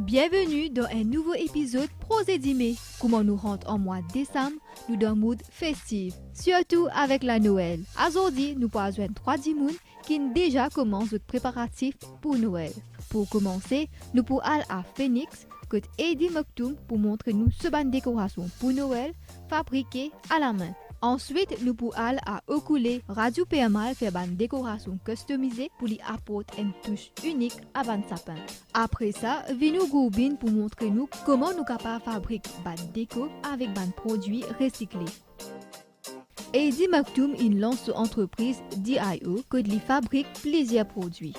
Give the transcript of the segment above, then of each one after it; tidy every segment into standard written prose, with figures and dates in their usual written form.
Bienvenue dans un nouveau épisode Prosédimé. Comment nous rendre en mois de décembre, nous dans le mood festif, surtout avec la Noël. Aujourd'hui, nous pourrons joindre 3 dimoun qui déjà commencent le préparatif pour Noël. Pour commencer, nous pourrons aller à Phoenix, côté Eddie Moktoum pour montrer nous ce ban décoration pour Noël fabriquée à la main. Ensuite, nous pourrons aller à Okoulé, Radio PMA faire une décoration customisée pour lui apporter une touche unique à ban sapin. Après ça, venons Goubin pour montrer nous comment nous capables de fabriquer une déco avec des produits recyclés. Eddie Moktoum lance son entreprise DIO que lui fabrique plusieurs produits.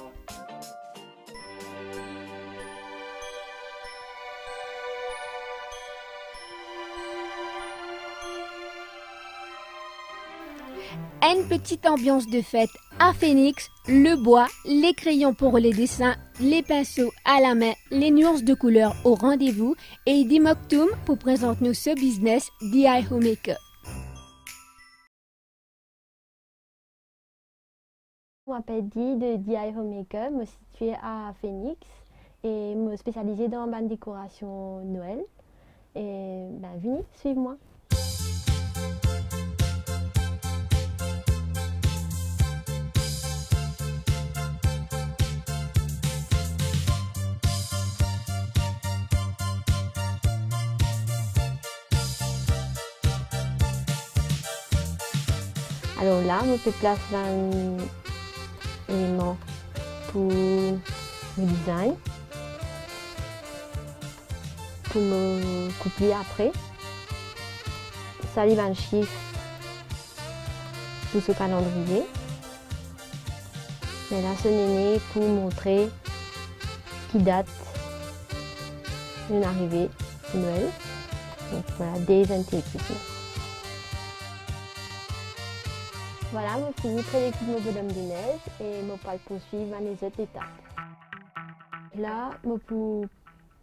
Une petite ambiance de fête à Phoenix, le bois, les crayons pour les dessins, les pinceaux à la main, les nuances de couleurs au rendez-vous et Eddie Moktoum pour présenter nous ce business DI Homemaker. Je m'appelle Di de DI Homemaker, je suis située à Phoenix et je me spécialisée dans la décoration Noël. Et venez, suivez-moi. Alors là, je fais place d'un élément pour le design, pour me couper après. Ça livre un chiffre pour ce calendrier. Mais là, ce néné pour montrer qui date d'une arrivée de Noël. Donc voilà, des antiquités. Voilà, je finis près l'équipe de mon bonhomme de neige et je vais poursuivre les autres étapes. Là, je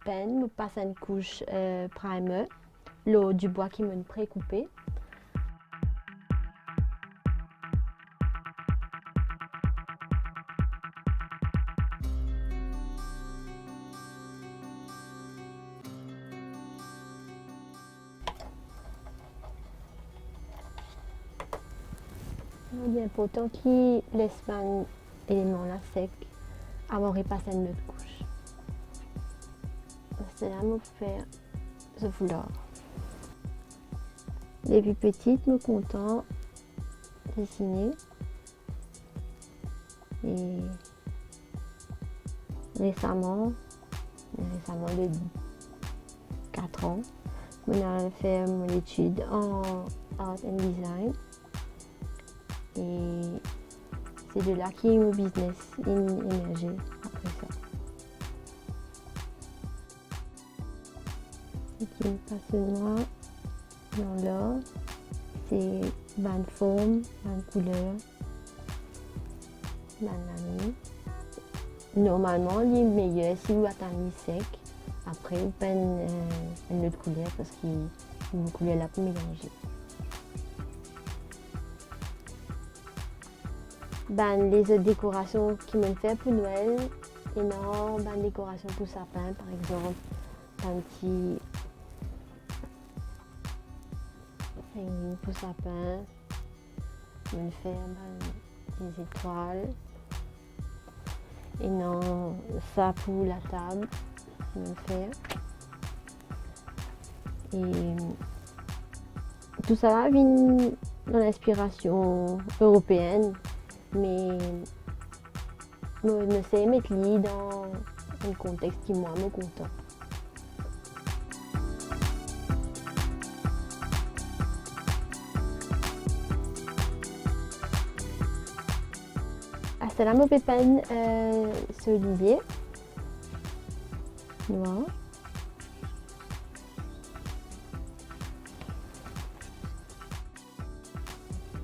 peine, je passe une couche primer, l'eau du bois qui m'a pré-coupé. Il est important qu'il laisse un élément là sec avant de passer une autre couche. C'est là que je faire ce foulard. Depuis petite, je suis content de dessiner. Et récemment de 4 ans, je ai fait mon étude en art and design. Et c'est de là que mon business est émergé après ça. Ce qui me passionne moi dans l'art, c'est la forme, la couleur, la ligne. Normalement, il est meilleur si vous attendez sec. Après, vous peignez une autre couleur parce qu'il y a une couleur là pour mélanger. Les autres décorations qui m'ont fait pour Noël, énorme décoration pour sapin par exemple, un petit hanging pour sapin, me fait des étoiles, et non ça pour la table, me fait. Et tout ça vient dans l'inspiration européenne. Mais je ne sais mettre dans un contexte qui moi me content. À cela, je vais peindre ce lisier noir.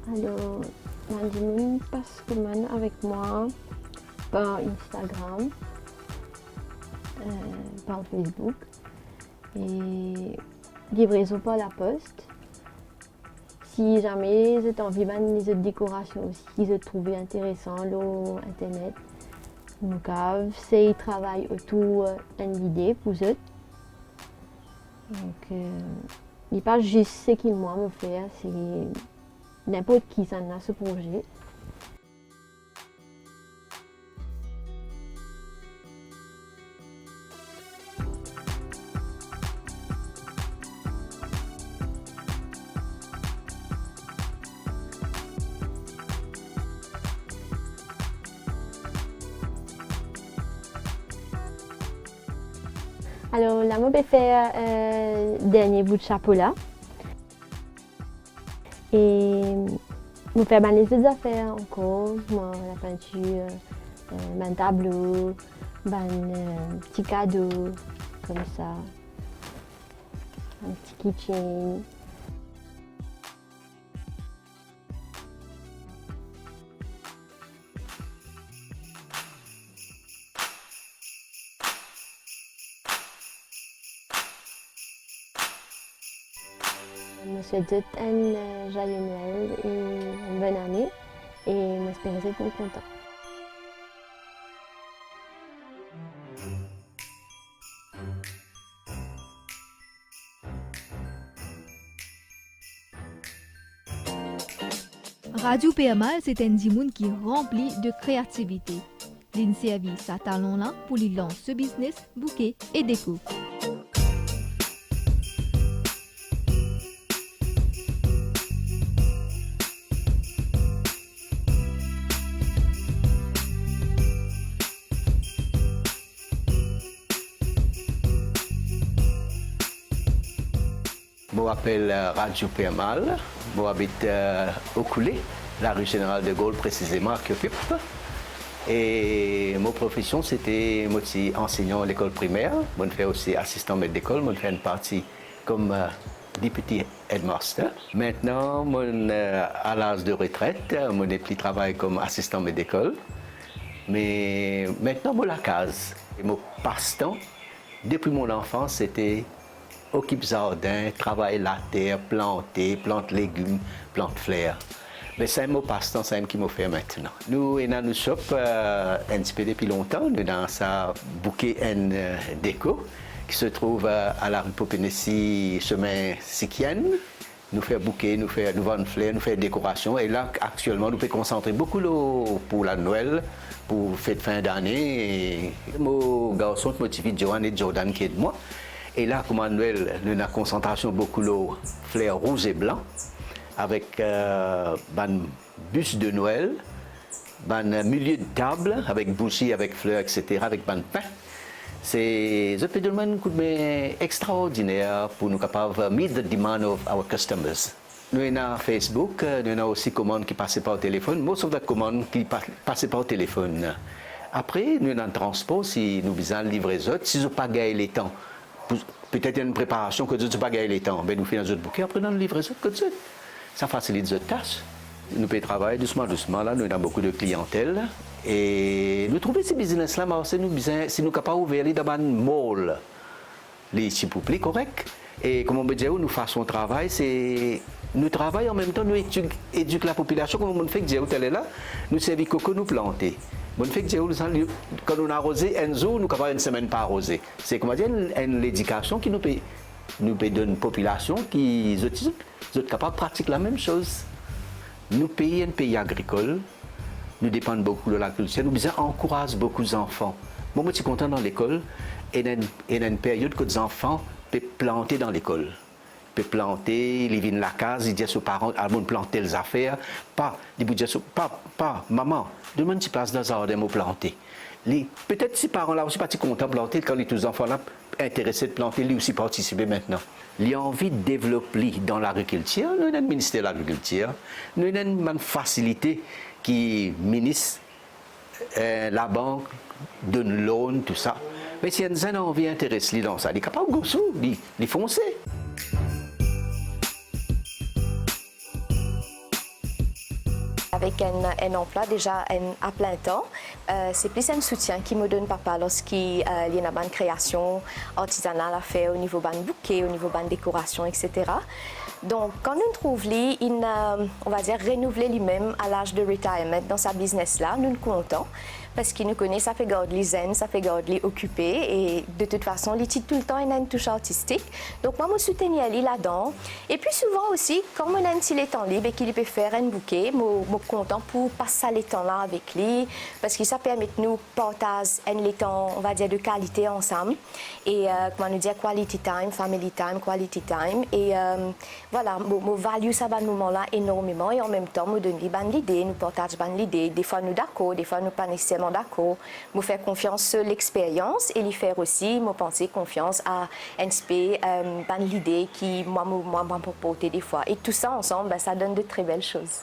Alors, Mandimoun passe commande avec moi par Instagram, par Facebook et livraison par la poste. Si jamais vous avez envie de les autres décorations aussi, qu'ils ont trouvé intéressant, l'eau, internet, Nous cave, c'est ils travaillent autour d'une idée pour eux. Donc, il n'est pas juste ce qu'ils moi me faire, c'est n'importe qui s'en a ce projet. Alors là, je vais faire dernier bout de chapeau là. Et je vais faire les autres affaires encore, la peinture, un tableau, un petit cadeau, comme ça, un petit keychain. Je souhaite un joyeux Noël et une bonne année et j'espère que vous êtes contents. Radio PMA, c'est un dimoun qui est rempli de créativité. L'in servi sa talent là pour lui lancer ce business, bouquet et déco. Je m'appelle Radio Permal, j'habite au Coulé, la rue Générale de Gaulle précisément à Kyopiop. Et ma profession c'était enseignant à l'école primaire, je fais aussi assistant maître d'école, je fais une partie comme député headmaster. Maintenant, à l'âge de retraite, je n'ai plus travaillé comme assistant maître d'école, mais maintenant je la case. Et mon passe-temps, depuis mon enfance, c'était occupe jardin, travaille la terre, planter, plante légumes, plante fleurs. Mais c'est mon passe-temps, c'est ce qui me fait maintenant. Nous, dans notre shop, un petit peu depuis longtemps, nous dans sa bouquet en déco, qui se trouve à la rue Popénessi, chemin Sikienne. Nous faisons bouquet, nous vendons fleurs, nous faisons décoration. Et là, actuellement, nous pouvons concentrer beaucoup pour la Noël, pour fête fin d'année. Mon garçon, mon petit fils Johan et Jordan qui est de moi. Et là, comme à Noël, nous avons une concentration beaucoup de fleurs rouges et blancs, avec un bûche de Noël, un milieu de table, avec bougies, avec fleurs, etc., avec un pain. C'est un peu de un coup de main extraordinaire pour nous capables de meet the demand of our customers. Nous avons Facebook, nous avons aussi commandes qui passent par téléphone, most of the commandes qui passent par téléphone. Après, nous avons un transport, si nous besoin de livrer les autres, si nous n'avons pas gagné les temps. Peut-être une préparation que nous n'avons pas gagné les temps, ben nous faisons notre bouquet, après nous livrons les autres. Ça facilite notre tâche. Nous pouvons travailler doucement, là, nous avons beaucoup de clientèle. Et nous trouvons ces business-là, si nous sommes capables d'ouvrir dans un mall, les chipouplis corrects. Et comme on peut dire, nous faisons un travail, c'est nous travaillons en même temps, nous éduquons la population, comme on fait que Dieu est là, nous servons coco, nous planter. Bon, fait que quand on a arrosé un jour, nous avons une semaine pas arrosé. C'est comment dire l'éducation qui nous donne une population qui est capable de pratiquer la même chose. Nous payons un pays agricole, nous dépendons beaucoup de la culture, nous encourageons beaucoup d'enfants. Moi, je suis content dans l'école et il y a une période que les enfants peuvent planter dans l'école. Ils peuvent planter, ils viennent à la case, ils disent aux parents, allons planter les affaires. Ils disent, pas, maman, demande si place dans le jardin pour planter. Peut-être si les parents là aussi pas contents de planter, quand les enfants là intéressés de planter, ils aussi participer maintenant. Ils ont envie de développer dans l'agriculture, nous avons le ministère de l'Agriculture, nous avons une facilité qui ministre la banque donne loan, tout ça. Mais si ils ont envie d'intéresser dans ça, ils sont capables de go ils foncer. Avec un emploi déjà à plein temps, c'est plus un soutien qui me donne papa lorsqu'il y a une création artisanale à faire au niveau de bouquet, au niveau de décoration, etc. Donc, quand nous trouvons on va dire renouveler lui-même à l'âge de retirement dans sa business là, nous sommes contents parce qu'il nous connaît, ça fait garder les zen, ça fait garder les occupés et de toute façon, il tout le temps il a une touche artistique. Donc moi, je soutiens Ali là-dedans. Et puis souvent aussi, quand on a un petit temps libre et qu'il peut faire un bouquet, je suis content pour passer les temps là avec lui parce que ça permet de nous partager un temps, on va dire, de qualité ensemble. Et comment nous dire, quality time, family time, quality time. Et voilà, je value ça à ce moment-là énormément et en même temps, je donne des idées, nous partage des idées. Des fois, nous d'accord, des fois, nous pas nécessairement d'accord. Je fais confiance sur l'expérience et lui faire aussi, je pense, confiance à inspirer l'idée qui, moi, m'a proposé des fois. Et tout ça ensemble, ben, ça donne de très belles choses.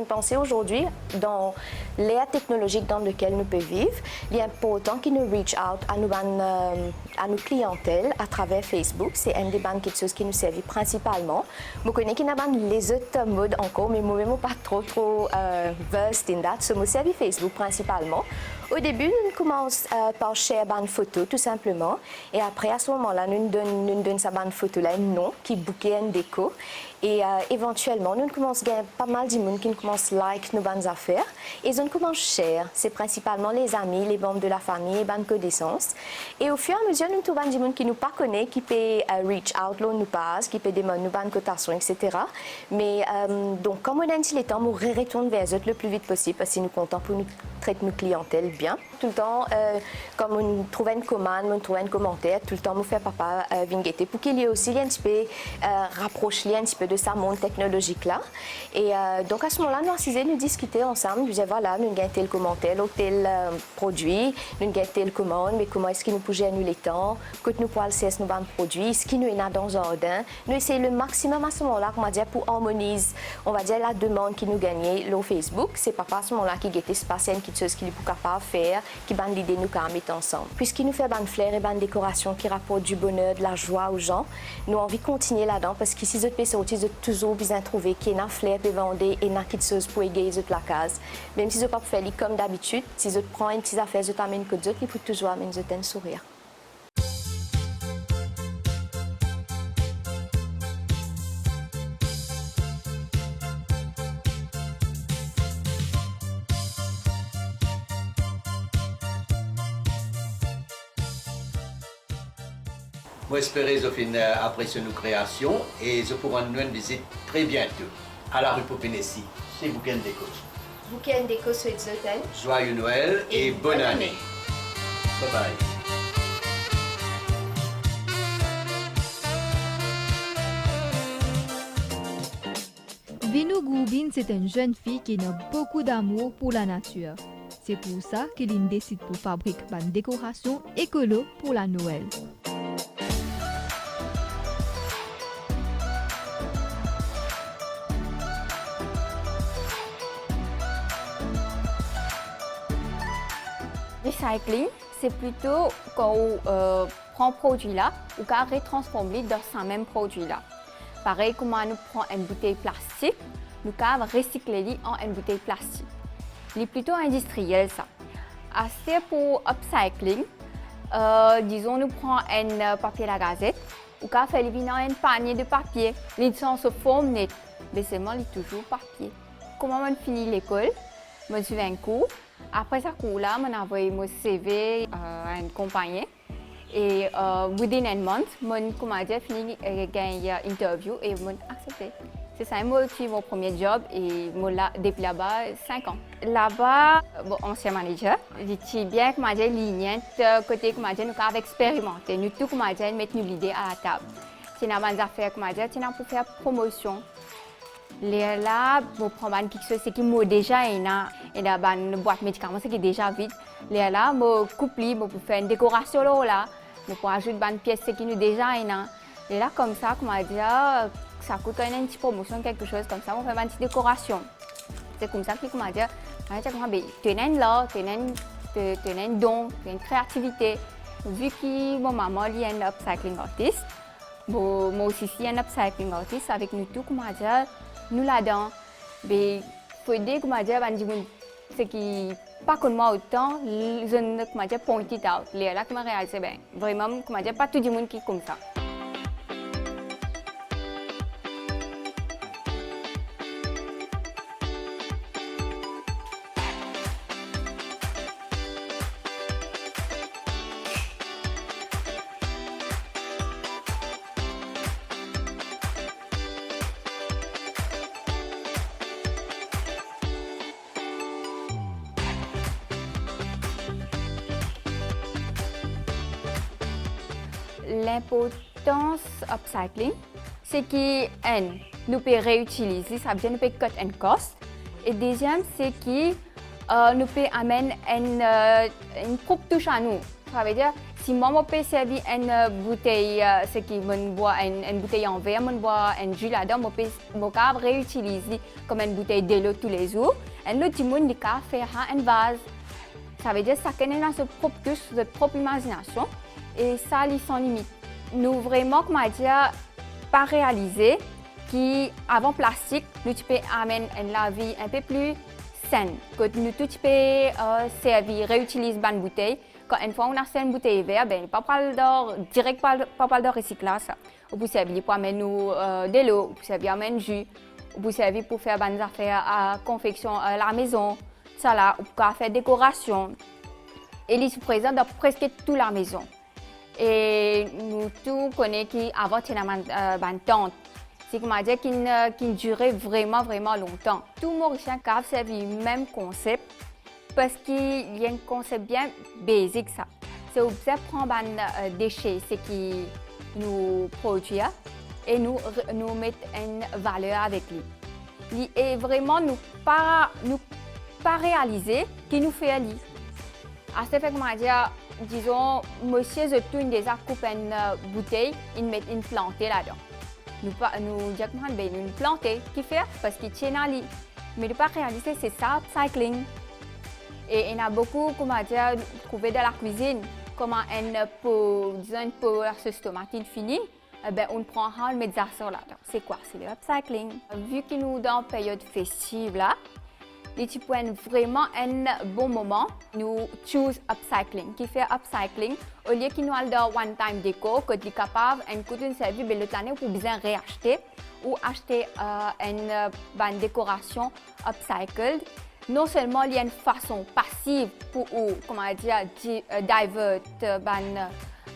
Penser aujourd'hui dans l'ère technologique dans laquelle nous pouvons vivre, il est important qu'ils nous reach out à nos clientèles à travers Facebook. C'est un des quelque chose qui nous sert principalement. Je connais qu'il y a les autres modes encore, mais moi-même pas trop versed in that. So, je sers Facebook principalement. Au début, nous commençons par share une photo tout simplement, et après à ce moment-là, nous donnons sa bande photo là un nom qui bouquet une déco. Et éventuellement, nous commençons à gagner pas mal de monde qui commence à like nos bonnes affaires. Et ils commencent à share. C'est principalement les amis, les membres de la famille, les bonnes connaissances. Et au fur et à mesure, nous trouvons des gens qui nous pas connaissent, qui peuvent reach out, nous passe, qui peuvent demander nos bonnes cotations, etc. Mais donc, comme on a un petit temps, on retourne vers eux le plus vite possible parce que nous comptons pour nous traiter nos clientèles bien. Tout le temps, comme on trouve une commande, on trouve un commentaire, tout le temps, on fait papa vingueter pour qu'il y ait aussi un petit peu rapprocher un petit peu de ce monde technologique là. Et donc à ce moment-là, nous discuter ensemble. Nous disions voilà, nous avons tel commentaire, tel produit, nous avons telle commande, mais comment est-ce qu'il nous pouvait annuler le temps, que nous pouvons faire nos bons produits, ce qui nous est dans un ordre. Nous essayons le maximum à ce moment-là, on va dire, pour harmoniser, on va dire, la demande qui nous gagnait le Facebook. C'est papa à ce moment-là qui guettait se passer une chose qu'il est capable de faire, qui bonne l'idée nous qu'à mettre ensemble. Puisqu'il nous fait bonne fleurs et bonne décoration qui rapporte du bonheur, de la joie aux gens, nous avons envie de continuer là-dedans parce que si vous êtes sortis, vous êtes toujours bien trouvé qu'il y a une fleur pour vendre et une petite chose pour égayer la case. Même si vous n'avez pas fait comme d'habitude, si vous prenez une petite affaire, vous amènez que d'autres, il faut toujours amener un sourire. Moi, j'espère que vous appréciez nos créations et je pourrai nous une visite très bientôt à la rue Popinesi, chez Bouquin Déco. Bouquin Déco sur Zoten. Joyeux Noël et bonne année. Bye bye. Vino Goubin, c'est une jeune fille qui a beaucoup d'amour pour la nature. C'est pour ça qu'elle décide pour fabriquer une décoration écolo pour la Noël. Recycling, c'est plutôt quand on prend un produit là, ou qu'on retransforme dans ce même produit là. Pareil, comme on prend une bouteille plastique, nous pouvons recycler en une bouteille plastique. C'est plutôt industriel ça. Assez pour upcycling, disons nous prenons un papier à la gazette, ou qu'on fait un panier de papier, les sont se forme net, mais seulement toujours papier. Comment on finit l'école, je suis un cours. Après ce cours-là, j'ai envoyé mon CV à une compagnie. Et within a month, j'ai fini une interview et j'ai accepté. C'est ça, j'ai eu mon premier job et depuis là-bas, 5 ans. Là-bas, ancien manager, j'ai bien que j'ai ligne côté que nous avons expérimenté. Nous tout mettre l'idée à la table. Si nous avons des affaires que nous pour faire promotion. Là, je prends quelque chose qui est déjà une boîte médicaments qui est déjà vide. Là, je coupe, je peux faire une décoration là, je peux ajouter une pièce qui est déjà une. Et là, comme ça, ça coûte une petite promotion, quelque chose comme ça, on fait une petite décoration. C'est comme ça que tu as un don, une créativité. Vu que mon maman est un upcycling artiste, moi aussi je suis un upcycling artiste avec nous tout, nous là-dedans. Il faut aider Ce qui pas comme moi autant, je ne comment dire point it out. Les là qui m'a réalisé ben vraiment comment dire pas tout le monde qui est comme ça. L'importance upcycling, c'est que nous pouvons réutiliser, ça veut dire nous pouvons cut and cost. Et deuxième, c'est que nous pouvons amener une propre touche à nous. Ça veut dire, si moi je peux servir une bouteille, c'est qui me boit une bouteille en verre, me boit un jus là-dedans, je peux réutiliser comme une bouteille de l'eau tous les jours. Et l'autre monde peut faire un vase. Ça veut dire que chacun a sa propre touche, sa propre imagination. Et ça, ils sont limites. Nous vraiment, comment dire, pas réaliser qu'avant plastique, nous tu peux amener la vie un peu plus saine. Que nous tu peux servir, réutiliser une bouteille. Quand une fois on a une bouteille verte, ben pas d'or direct, pas de recyclage. On peut servir pour amener nous de l'eau, on peut servir amener du jus, on peut servir pour faire des affaires à confection à la maison, ça là, on peut faire décoration. Et ils sont présents dans presque toute la maison. Et nous tous connaissons qu'avant, il y avait une tente. C'est comme dire qui durait vraiment, vraiment longtemps. Tout Mauricien a servi le même concept parce qu'il y a un concept bien basique. C'est de prendre des déchets, ce qui nous produit, et nous mettre une valeur avec lui. Et vraiment, nous pas réaliser qu'il nous fait lui. À ce fait, comment dire, disons, monsieur Zotoun déjà coupe une bouteille, il met une plantée là-dedans. Nous disons une plantée qui fait parce qu'il tient à lui. Mais ne pas réaliser, c'est ça, upcycling. Et il y a beaucoup, comment dire, trouvé dans la cuisine, comment une peau à sauce tomate finie, ben, on prend le met ça là-dedans. C'est quoi? C'est le upcycling. Vu que nous sommes dans une période festive là, et tu peux vraiment un bon moment, nous choose upcycling. Qui fait upcycling, au lieu qu'il nous a dans one time déco, que tu es capable de coûter une service, mais l'autre année, pour bien réacheter ou acheter une décoration upcycled. Non seulement il y a une façon passive pour comment dire divert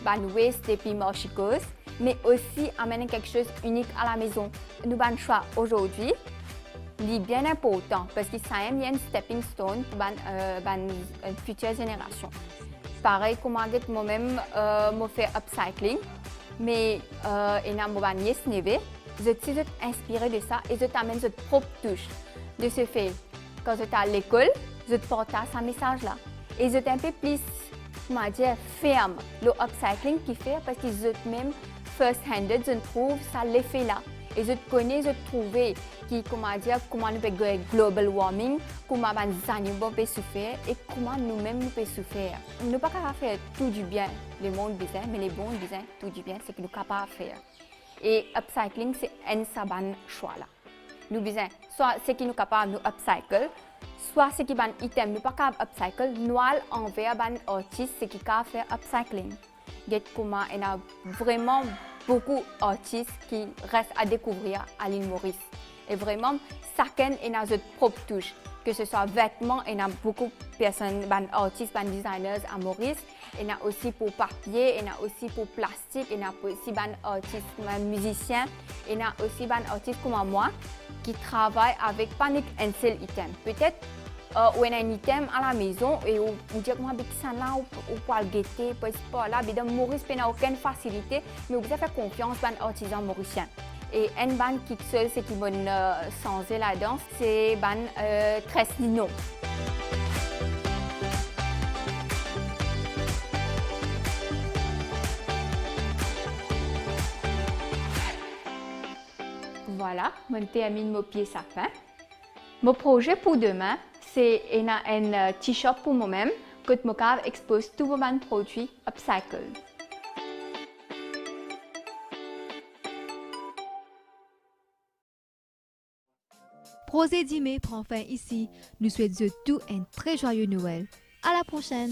ban waste et puis marchicose, mais aussi amener quelque chose d'unique à la maison. Nous avons choix aujourd'hui. C'est bien important parce que ça y a un stepping stone pour la future génération. Pareil, comme moi-même, je fais upcycling, mais il y a un nièce neveu. Je suis inspirée de ça et je t'amène cette propre touche. De ce fait, quand je suis à l'école, je te partage ce message-là. Et je suis un peu plus, comment dire, ferme le upcycling qui fait parce que je même first-handed, je trouve ça l'effet là. Et je connais, je trouve comment nous pouvons global warming, comment les animaux peuvent souffrir et comment nous-mêmes nous pouvons souffrir. Nous ne pouvons pas faire tout du bien, le monde besoin, mais les bons besoin tout du bien, c'est que nous sommes capables de faire. Et upcycling, c'est un saban choix là. Nous besoin, soit ce qui nous capable de upcycle, soit ce qui est un item nous pas capable upcycle, nous envers un artiste ce qui capable faire upcycling. Il y a vraiment beaucoup d'artistes qui restent à découvrir à l'île Maurice. Et vraiment, chacun a sa propre touche. Que ce soit vêtements, il y a beaucoup de personnes, des artistes, des designers à Maurice. Il y a aussi pour papier, il y a aussi pour plastique, il y a aussi des artistes, des musiciens. Il y a aussi des artistes comme moi qui travaillent avec pas un seul item. Peut-être on a un item à la maison et on dit que moi ça là ou pour le guetter pas là mais Maurice n'a aucune facilité mais vous avez confiance dans les artisans mauriciens et une bande qui seule c'est qui bonne changer la danse c'est ban Treslino. Voilà, je termine mon pied sapin. Mon projet pour demain, c'est un t-shirt pour moi-même que je expose tous mes produits upcycled. Projet d'Imé prend fin ici. Nous souhaitons tout un très joyeux Noël. À la prochaine!